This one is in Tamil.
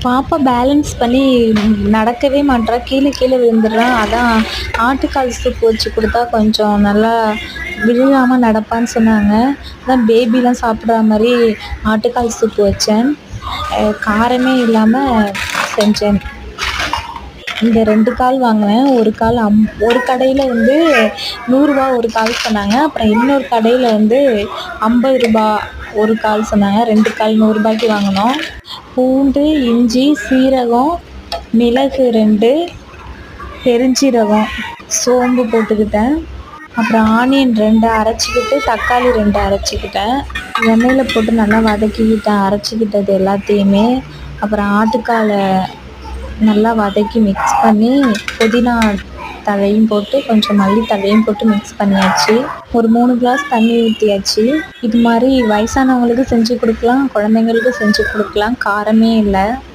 பாப்பா பேலன்ஸ் பண்ணி நடக்கவே மாட்றா. கீழ கீழ விழுந்துடுறா. அதான் ஆட்டுக்கால் சூப் வச்சு குடுத்தா கொஞ்சம் நல்லா விழுகாம நடப்பான்னு சொன்னாங்க. அதான் பேபிலாம் சாப்பிட்ற மாரி ஆட்டுக்கால் சூப் வச்சேன். காரமே இல்லாம செஞ்சேன். இங்க 2 கால் வாங்குனேன். ஒரு கடையில வந்து ரூ. 100 ஒரு கால் சொன்னாங்க. அப்புறம் இன்னொரு கடையில வந்து ரூ. 50 ஒரு கால் சொன்னாங்க. 2 கால் ரூ. 100க்கு வாங்குனோம். பூண்டு, இஞ்சி, சீரகம், மிளகு 2, பெருஞ்சீரகம், சோம்பு போட்டுக்கிட்டேன். அப்புறம் ஆனியன் 2 அரைச்சிக்கிட்டு, தக்காளி 2 அரைச்சிக்கிட்டேன். எண்ணெயில போட்டு நல்லா வதக்கிக்கிட்டேன் அரைச்சிக்கிட்டது எல்லாத்தையுமே. அப்புறம் ஆட்டுக்காலை நல்லா வதக்கி மிக்ஸ் பண்ணி புதினா தழையும் போட்டு கொஞ்சம் மல்லி தழையும் போட்டு மிக்ஸ் பண்ணியாச்சு. ஒரு 3 கிளாஸ் தண்ணி ஊற்றியாச்சு. இது மாதிரி வயசானவங்களுக்கு செஞ்சு கொடுக்கலாம், குழந்தைங்களுக்கு செஞ்சு கொடுக்கலாம். காரமே இல்லை.